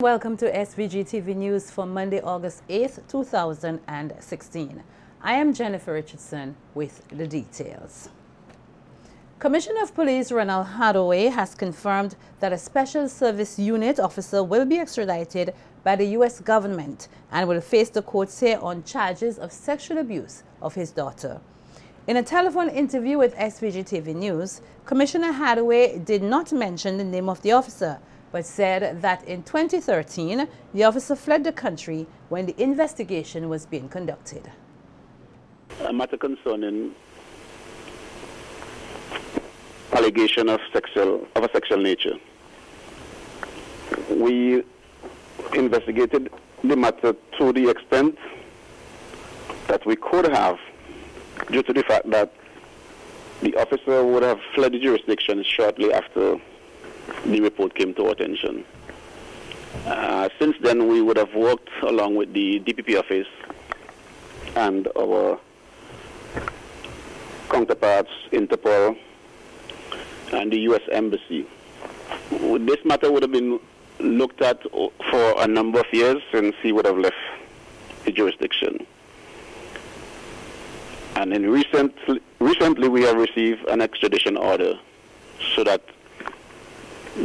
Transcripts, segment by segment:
Welcome to SVGTV News for Monday, August 8th, 2016. I am Jennifer Richardson with the details. Commissioner of Police Ralph Gonsalves has confirmed that a Special Service Unit officer will be extradited by the U.S. government and will face the courts here on charges of sexual abuse of his daughter. In a telephone interview with SVGTV News, Commissioner Gonsalves did not mention the name of the officer, but said that in 2013, the officer fled the country when the investigation was being conducted. A matter concerning allegation of a sexual nature. We investigated the matter to the extent that we could have, due to the fact that the officer would have fled the jurisdiction shortly after the report came to our attention. Since then, we would have worked along with the DPP office and our counterparts, Interpol, and the U.S. Embassy. This matter would have been looked at for a number of years since he would have left the jurisdiction. And recently we have received an extradition order so that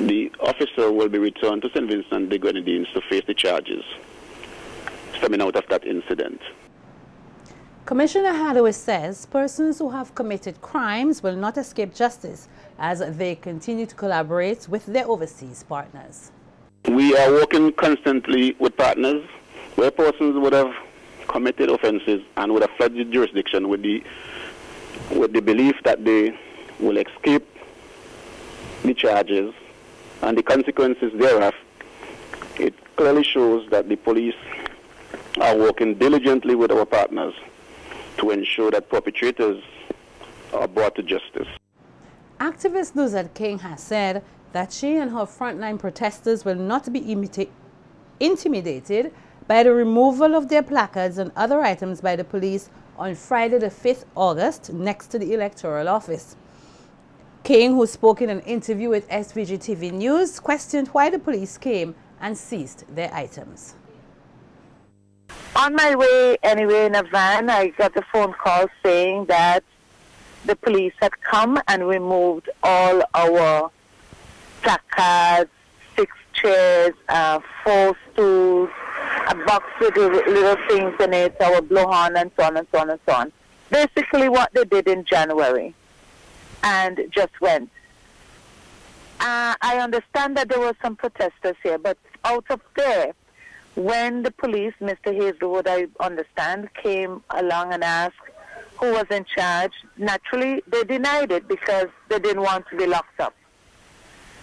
the officer will be returned to St. Vincent the Grenadines to face the charges stemming out of that incident. Commissioner Gonsalves says persons who have committed crimes will not escape justice as they continue to collaborate with their overseas partners. We are working constantly with partners where persons would have committed offenses and would have fled the jurisdiction with the belief that they will escape the charges and the consequences thereof. It clearly shows that the police are working diligently with our partners to ensure that perpetrators are brought to justice. Activist Luzette King has said that she and her frontline protesters will not be intimidated by the removal of their placards and other items by the police on Friday the 5th August next to the electoral office. King, who spoke in an interview with SVGTV News, questioned why the police came and seized their items. On my way anyway in a van, I got a phone call saying that the police had come and removed all our placards, 6 chairs, 4 stools, a box with little things in it, our blowhorn, and so on and so on and so on. Basically what they did in January and just went. I understand that there were some protesters here, but out of there, when the police, Mr. Hazelwood, I understand, came along and asked who was in charge, naturally they denied it because they didn't want to be locked up.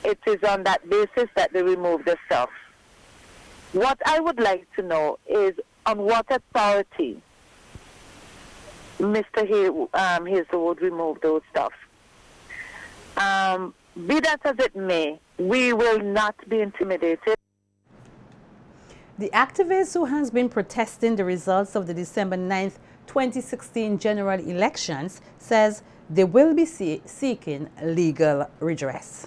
It is on that basis that they removed the stuff. What I would like to know is on what authority Mr. Hazelwood removed those stuff. Be that as it may, we will not be intimidated. The activist, who has been protesting the results of the December 9th, 2016 general elections, says they will be seeking legal redress.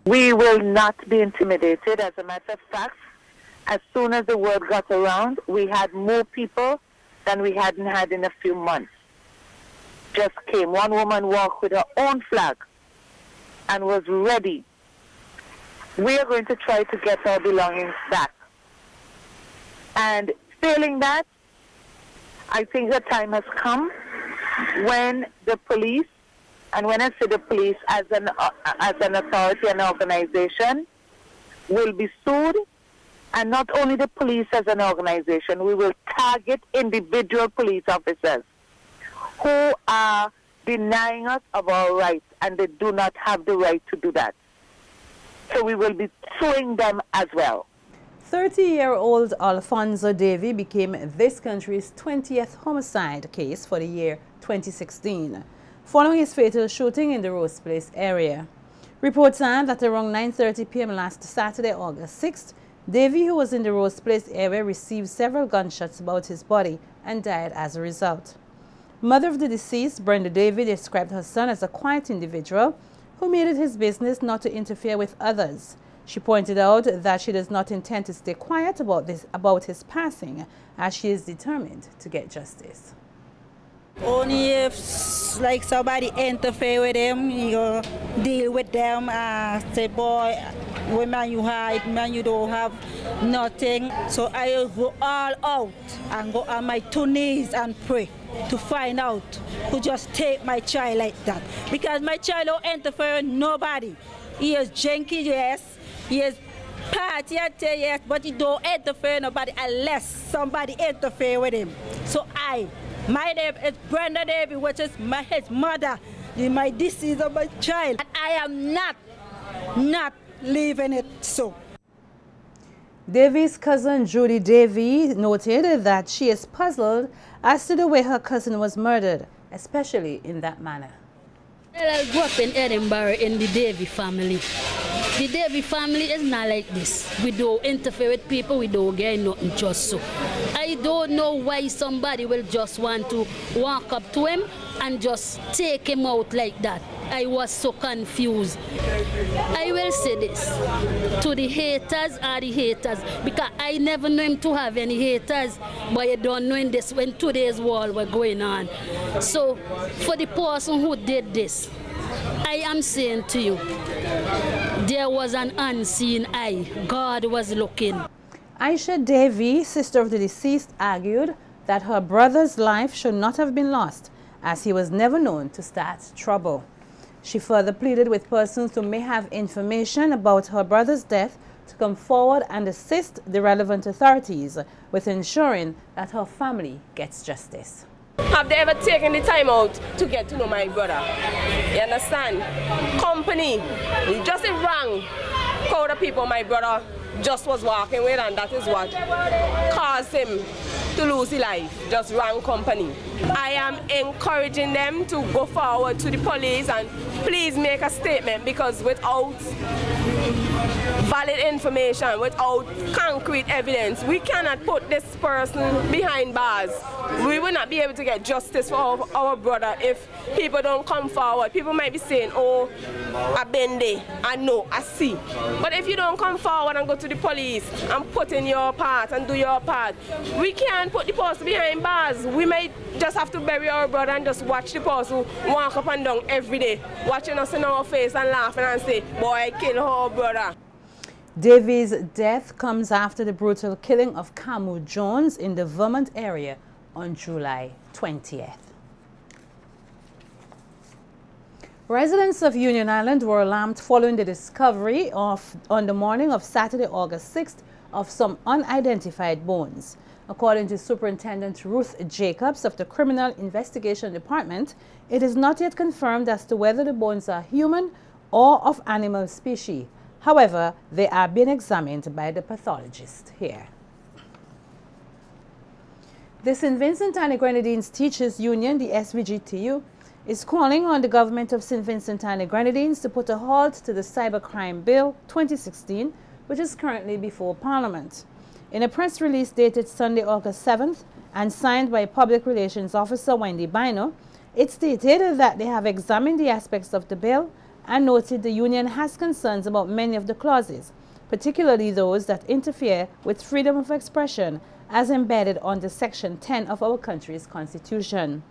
We will not be intimidated. As a matter of fact, as soon as the word got around, we had more people than we hadn't had in a few months. Just came. One woman walked with her own flag and was ready. We are going to try to get our belongings back. And failing that, I think the time has come when the police, and when I say the police as an authority and organization, will be sued. And not only the police as an organization, we will target individual police officers who are denying us of our rights, and they do not have the right to do that. So we will be suing them as well. 30-year-old Alfonso Dewe became this country's 20th homicide case for the year 2016, following his fatal shooting in the Rose Place area. Reports are that around 9:30 p.m. last Saturday, August 6th, Dewe, who was in the Rose Place area, received several gunshots about his body and died as a result. Mother of the deceased, Brenda Dewe, described her son as a quiet individual who made it his business not to interfere with others. She pointed out that she does not intend to stay quiet about his passing, as she is determined to get justice. Only if like somebody interfere with him, you deal with them and say, boy, woman you hide, man you don't have nothing. So I will go all out and go on my 2 knees and pray to find out who just take my child like that. Because my child don't interfere with nobody. He is janky, yes. He is party, yes, but he don't interfere with nobody unless somebody interfere with him. So my name is Brenda Dewe, which is his mother, my deceased of my child. And I am not leaving it so. Dewe's cousin Judy Dewe noted that she is puzzled as to the way her cousin was murdered, especially in that manner. I grew up in Edinburgh in the Dewe family. The Dewe family is not like this. We don't interfere with people, we don't get nothing just so. I don't know why somebody will just want to walk up to him and just take him out like that. I was so confused. I will say this to the haters are the haters, because I never knew him to have any haters, but you don't know in this when today's war was going on. So for the person who did this, I am saying to you, there was an unseen eye. God was looking. Aisha Dewe, sister of the deceased, argued that her brother's life should not have been lost, as he was never known to start trouble. She further pleaded with persons who may have information about her brother's death to come forward and assist the relevant authorities with ensuring that her family gets justice. Have they ever taken the time out to get to know my brother? You understand? Company, just a wrong crowd of people my brother just was walking with, and that is what caused him to lose his life, just wrong company. I am encouraging them to go forward to the police and please make a statement, because without valid information, without concrete evidence, we cannot put this person behind bars. We will not be able to get justice for our brother if people don't come forward. People might be saying, oh, I've been there, I know, I see. But if you don't come forward and go to the police and put in your part and do your part, we can't put the person behind bars. We might just have to bury our brother and just watch the person walk up and down every day, watching us in our face and laughing and say, boy, I killed our brother. Dewe's death comes after the brutal killing of Camus Jones in the Vermont area on July 20th. Residents of Union Island were alarmed following the discovery on the morning of Saturday, August 6th, of some unidentified bones. According to Superintendent Ruth Jacobs of the Criminal Investigation Department, it is not yet confirmed as to whether the bones are human or of animal species. However, they are being examined by the pathologist here. The St. Vincent and Grenadines Teachers Union, the SVG-TU, is calling on the government of St. Vincent and the Grenadines to put a halt to the Cybercrime Bill 2016, which is currently before Parliament. In a press release dated Sunday, August 7th, and signed by Public Relations Officer Wendy Bino, it stated that they have examined the aspects of the bill and noted the union has concerns about many of the clauses, particularly those that interfere with freedom of expression as embedded under Section 10 of our country's Constitution.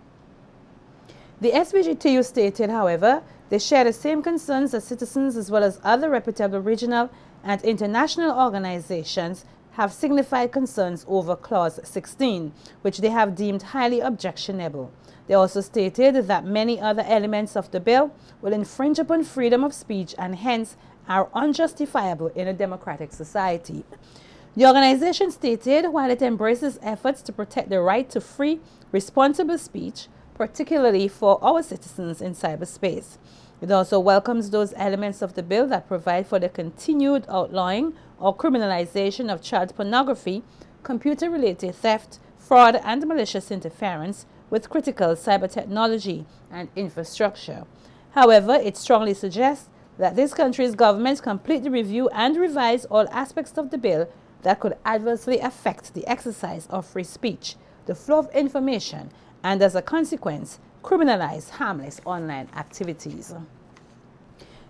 The SVG-TU stated, however, they share the same concerns as citizens as well as other reputable regional and international organizations have signified concerns over Clause 16, which they have deemed highly objectionable. They also stated that many other elements of the bill will infringe upon freedom of speech and hence are unjustifiable in a democratic society. The organization stated while it embraces efforts to protect the right to free, responsible speech, particularly for our citizens in cyberspace, it also welcomes those elements of the bill that provide for the continued outlawing or criminalization of child pornography, computer-related theft, fraud, and malicious interference with critical cyber technology and infrastructure. However, it strongly suggests that this country's government completely review and revise all aspects of the bill that could adversely affect the exercise of free speech, the flow of information, and as a consequence, criminalize harmless online activities.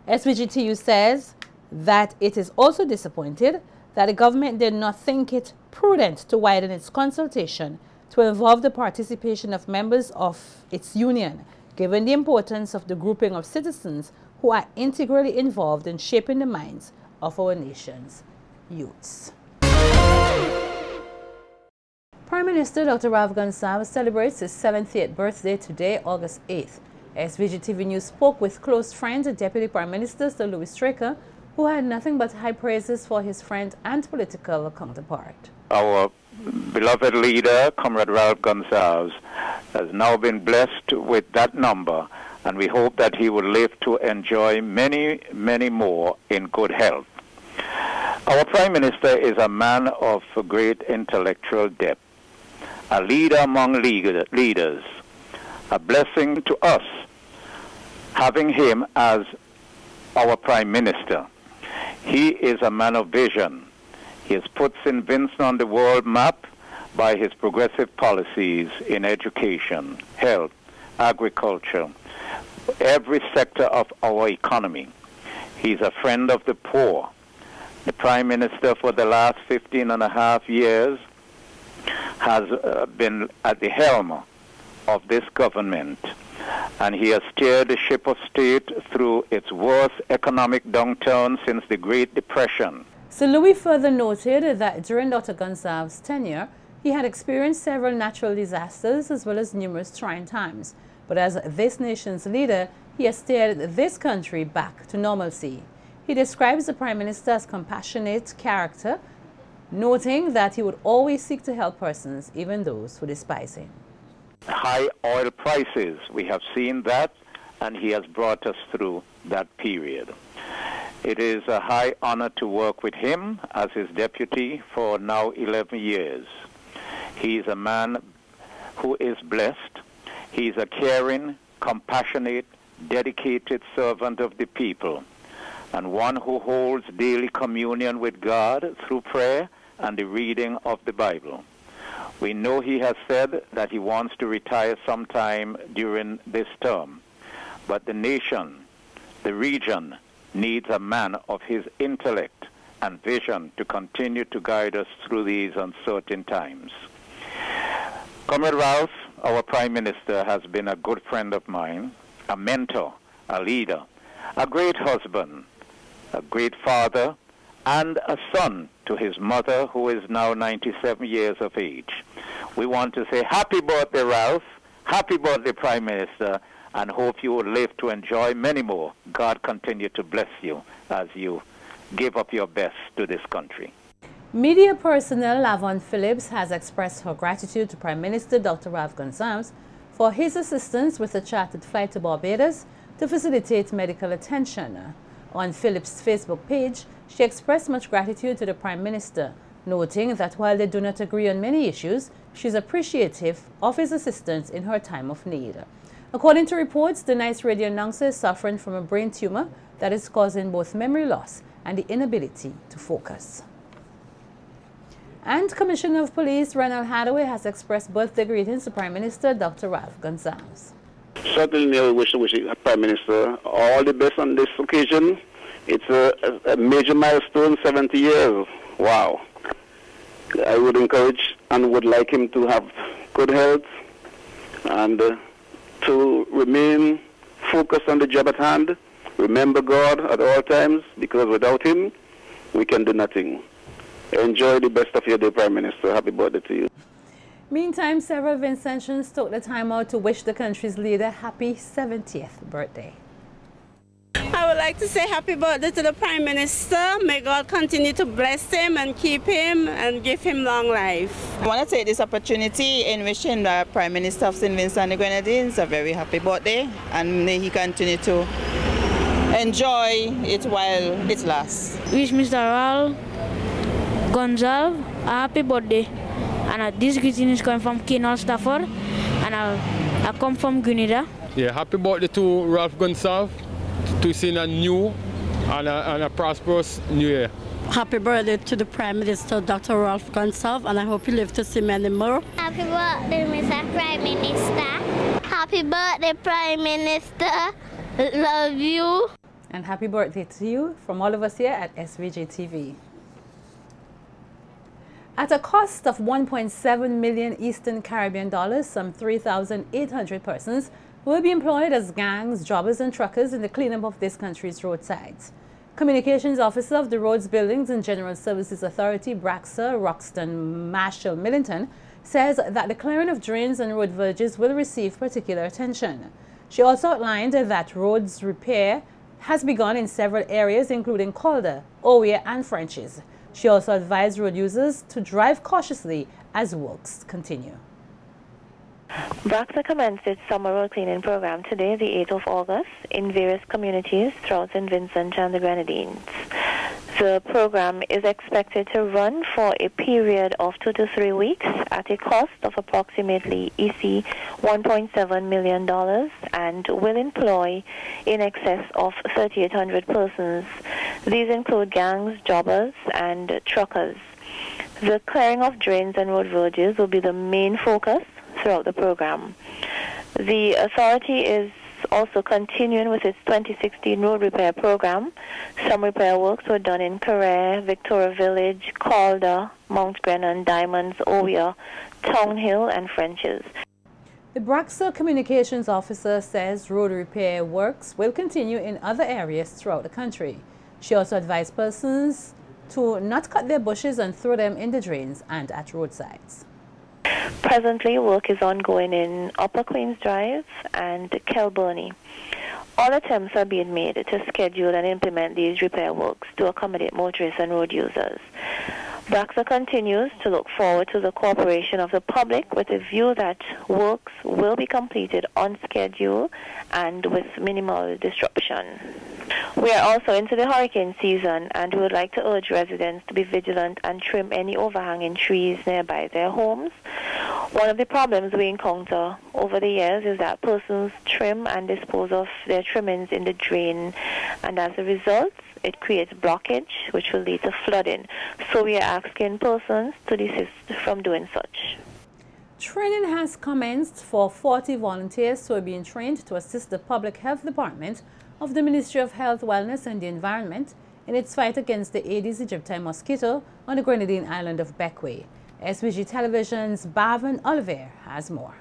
SVGTU says that it is also disappointed that the government did not think it prudent to widen its consultation to involve the participation of members of its union, given the importance of the grouping of citizens who are integrally involved in shaping the minds of our nation's youths. Prime Minister Dr. Ralph Gonsalves celebrates his 78th birthday today, August 8th. SVG-TV News spoke with close friend and Deputy Prime Minister Sir Louis Straker, who had nothing but high praises for his friend and political counterpart. Our beloved leader, Comrade Ralph Gonsalves, has now been blessed with that number, and we hope that he will live to enjoy many, many more in good health. Our Prime Minister is a man of great intellectual depth, a leader among leaders, a blessing to us having him as our Prime Minister. He is a man of vision. He has put St. Vincent on the world map by his progressive policies in education, health, agriculture, every sector of our economy. He's a friend of the poor. The Prime Minister for the last 15.5 years has been at the helm of this government, and he has steered the ship of state through its worst economic downturn since the Great Depression. Sir Louis further noted that during Dr. Gonsalves' tenure, he had experienced several natural disasters as well as numerous trying times. But as this nation's leader, he has steered this country back to normalcy. He describes the Prime Minister as compassionate character, noting that he would always seek to help persons, even those who despise him. High oil prices, we have seen that, and he has brought us through that period. It is a high honor to work with him as his deputy for now 11 years. He is a man who is blessed. He is a caring, compassionate, dedicated servant of the people, and one who holds daily communion with God through prayer and the reading of the Bible. We know he has said that he wants to retire sometime during this term, but the nation, the region, needs a man of his intellect and vision to continue to guide us through these uncertain times. Comrade Ralph, our Prime Minister, has been a good friend of mine, a mentor, a leader, a great husband, a great father, and a son to his mother, who is now 97 years of age. We want to say happy birthday, Ralph, happy birthday, Prime Minister, and hope you will live to enjoy many more. God continue to bless you as you give up your best to this country. Media personnel Lavon Phillips has expressed her gratitude to Prime Minister Dr. Ralph Gonsalves for his assistance with a chartered flight to Barbados to facilitate medical attention. On Phillips' Facebook page, she expressed much gratitude to the Prime Minister, noting that while they do not agree on many issues, she is appreciative of his assistance in her time of need. According to reports, the Nice radio announcer is suffering from a brain tumor that is causing both memory loss and the inability to focus. And Commissioner of Police Ralph Hathaway has expressed birthday greetings to Prime Minister Dr. Ralph Gonsalves. Certainly, I wish the Prime Minister all the best on this occasion. It's a major milestone, 70 years. Wow. I would encourage and would like him to have good health and to remain focused on the job at hand. Remember God at all times, because without him, we can do nothing. Enjoy the best of your day, Prime Minister. Happy birthday to you. Meantime, several Vincentians took the time out to wish the country's leader happy 70th birthday. I would like to say happy birthday to the Prime Minister. May God continue to bless him and keep him and give him long life. I want to take this opportunity in wishing the Prime Minister of St. Vincent and the Grenadines a very happy birthday, and may he continue to enjoy it while it lasts. Wish Mr. Ralph Gonsalves a happy birthday. And this greeting is coming from Kenal Stafford, and I come from Grenada. Yeah, happy birthday to Ralph Gonsalves, to see a new and a prosperous new year. Happy birthday to the Prime Minister, Dr. Ralph Gonsalves, and I hope you live to see many more. Happy birthday, Mr. Prime Minister. Happy birthday, Prime Minister. Love you. And happy birthday to you from all of us here at SVG-TV. At a cost of 1.7 million Eastern Caribbean dollars, some 3,800 persons will be employed as gangs, jobbers and truckers in the cleanup of this country's roadsides. Communications Officer of the Roads, Buildings and General Services Authority, BRACSA, Roxton Marshall Millington, says that the clearing of drains and road verges will receive particular attention. She also outlined that roads repair has begun in several areas, including Calder, Owe and French's. She also advised road users to drive cautiously as works continue. BRACSA commenced its summer road cleaning program today, the 8th of August, in various communities throughout St. Vincent and the Grenadines. The program is expected to run for a period of 2 to 3 weeks at a cost of approximately EC $1.7 million and will employ in excess of 3,800 persons. These include gangs, jobbers, and truckers. The clearing of drains and road verges will be the main focus throughout the program. The authority is also continuing with its 2016 road repair program. Some repair works were done in Carrere, Victoria Village, Calder, Mount Grennan, Diamonds, Owe, Town Hill, and French's. The BRACSA Communications Officer says road repair works will continue in other areas throughout the country. She also advised persons to not cut their bushes and throw them in the drains and at roadsides. Presently, work is ongoing in Upper Queens Drive and Kelburney. All attempts are being made to schedule and implement these repair works to accommodate motorists and road users. BRACSA continues to look forward to the cooperation of the public with a view that works will be completed on schedule and with minimal disruption. We are also into the hurricane season, and we would like to urge residents to be vigilant and trim any overhanging trees nearby their homes. One of the problems we encounter over the years is that persons trim and dispose of their trimmings in the drain, and as a result, it creates blockage, which will lead to flooding. So we are asking persons to desist from doing such. Training has commenced for 40 volunteers who are being trained to assist the Public Health Department of the Ministry of Health, Wellness and the Environment in its fight against the Aedes aegypti mosquito on the Grenadine island of Bequia. SVG Television's Ralph Gonsalves has more.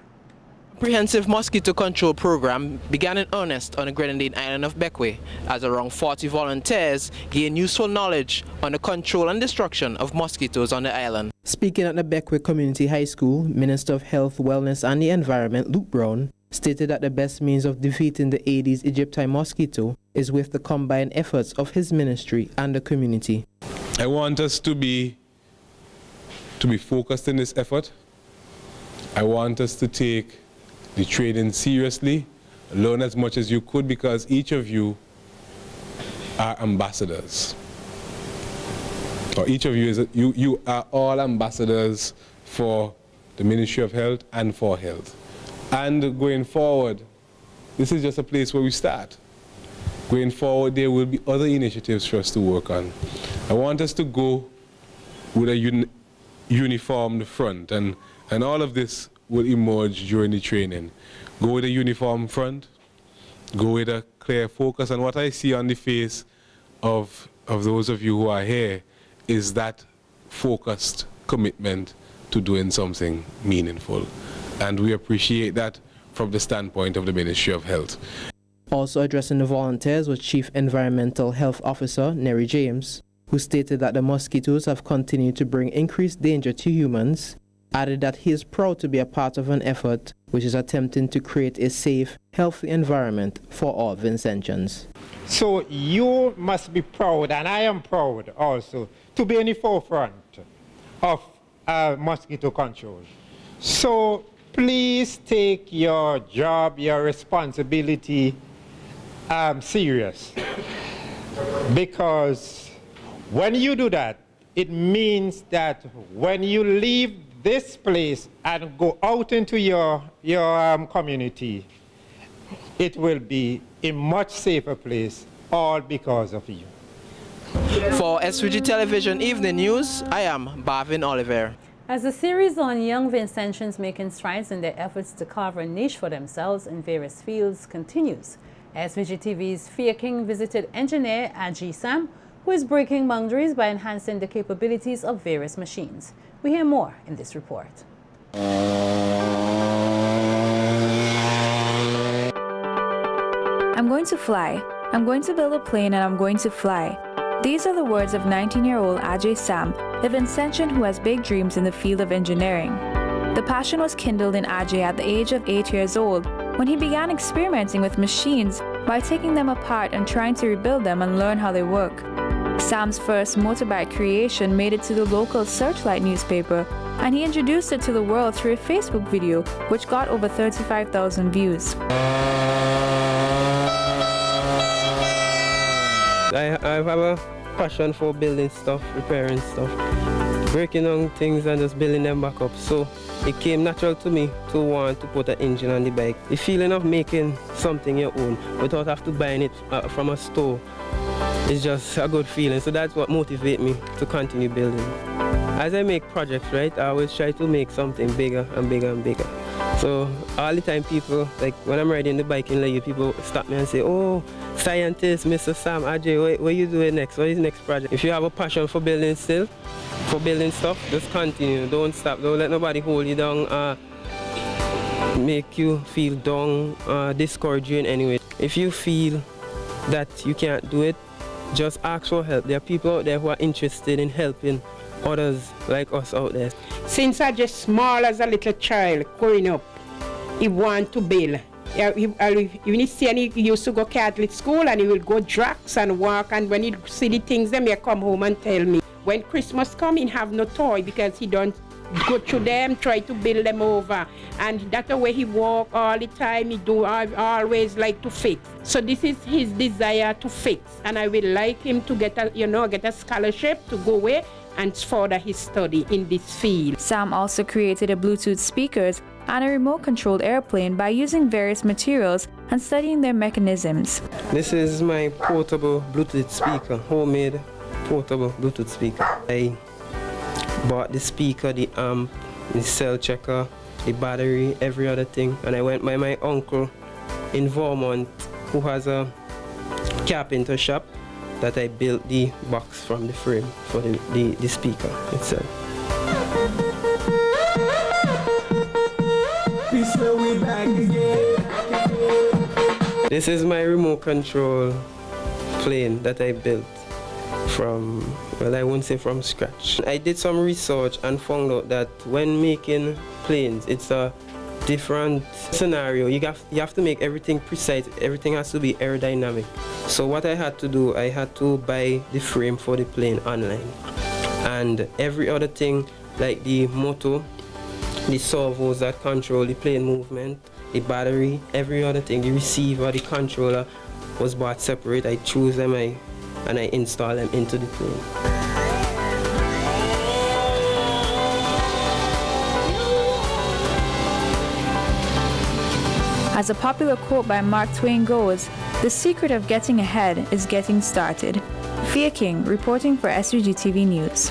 The comprehensive mosquito control program began in earnest on the Grenadine island of Bequia as around 40 volunteers gain useful knowledge on the control and destruction of mosquitoes on the island. Speaking at the Bequia Community High School, Minister of Health, Wellness and the Environment Luke Brown stated that the best means of defeating the Aedes aegypti mosquito is with the combined efforts of his ministry and the community. I want us to be focused in this effort. I want us to take the training seriously, learn as much as you could, because each of you are ambassadors. Or each of you you are all ambassadors for the Ministry of Health and for health. And going forward, this is just a place where we start. Going forward, there will be other initiatives for us to work on. I want us to go with a uniformed front, and all of this will emerge during the training. Go with a uniform front, go with a clear focus, and what I see on the face of those of you who are here is that focused commitment to doing something meaningful. And we appreciate that from the standpoint of the Ministry of Health. Also addressing the volunteers was Chief Environmental Health Officer Neri James, who stated that the mosquitoes have continued to bring increased danger to humans, added that he is proud to be a part of an effort which is attempting to create a safe, healthy environment for all Vincentians. So you must be proud, and I am proud also, to be in the forefront of mosquito control. So please take your job, your responsibility serious, because when you do that, it means that when you leave this place and go out into your community, it will be a much safer place, all because of you. For SVG Television Evening News, I am Ralph Gonsalves. As the series on young Vincentians making strides in their efforts to carve a niche for themselves in various fields continues, SVG-TV's Fia King visited engineer Ajay Sam, who is breaking boundaries by enhancing the capabilities of various machines. We hear more in this report. I'm going to fly. I'm going to build a plane and I'm going to fly. These are the words of 19-year-old Ajay Sam, a Vincentian who has big dreams in the field of engineering. The passion was kindled in Ajay at the age of 8 years old when he began experimenting with machines by taking them apart and trying to rebuild them and learn how they work. Sam's first motorbike creation made it to the local Searchlight newspaper, and he introduced it to the world through a Facebook video which got over 35,000 views. I have a passion for building stuff, repairing stuff, breaking down things and just building them back up. So it came natural to me to want to put an engine on the bike. The feeling of making something your own without having to buy it from a store is just a good feeling. So that's what motivates me to continue building. As I make projects, right, I always try to make something bigger and bigger and bigger. So all the time people, like when I'm riding the bike in Lagos, people stop me and say, "Oh, scientist, Mr. Sam, Ajay, what are you doing next? What is the next project?" If you have a passion for building stuff, just continue, don't stop, don't let nobody hold you down, make you feel down, discourage you in any way. If you feel that you can't do it, just ask for help. There are people out there who are interested in helping others like us out there. Since I just small as a little child growing up, he want to build. When he see, and he used to go Catholic school and he will go drugs and walk, and when he see the things, then he come home and tell me. When Christmas come, he have no toy because he don't go through them, try to build them over. And that's the way he walk all the time. He do always like to fix. So this is his desire to fix. And I would like him to get a scholarship to go away and further his study in this field. Sam also created a Bluetooth speakers and a remote-controlled airplane by using various materials and studying their mechanisms. This is my portable Bluetooth speaker, homemade portable Bluetooth speaker. I bought the speaker, the amp, the cell checker, the battery, every other thing, and I went by my uncle in Vermont who has a carpenter shop that I built the box from the frame for the speaker itself. This is my remote control plane that I built from, well, I won't say from scratch. I did some research and found out that when making planes, it's a different scenario. You have to make everything precise. Everything has to be aerodynamic. So what I had to do, I had to buy the frame for the plane online. And every other thing, like the motor, the servos that control the plane movement, the battery, every other thing, the receiver, the controller was bought separate. I choose them and I install them into the plane. As a popular quote by Mark Twain goes, "The secret of getting ahead is getting started." Fia King reporting for SVG TV News.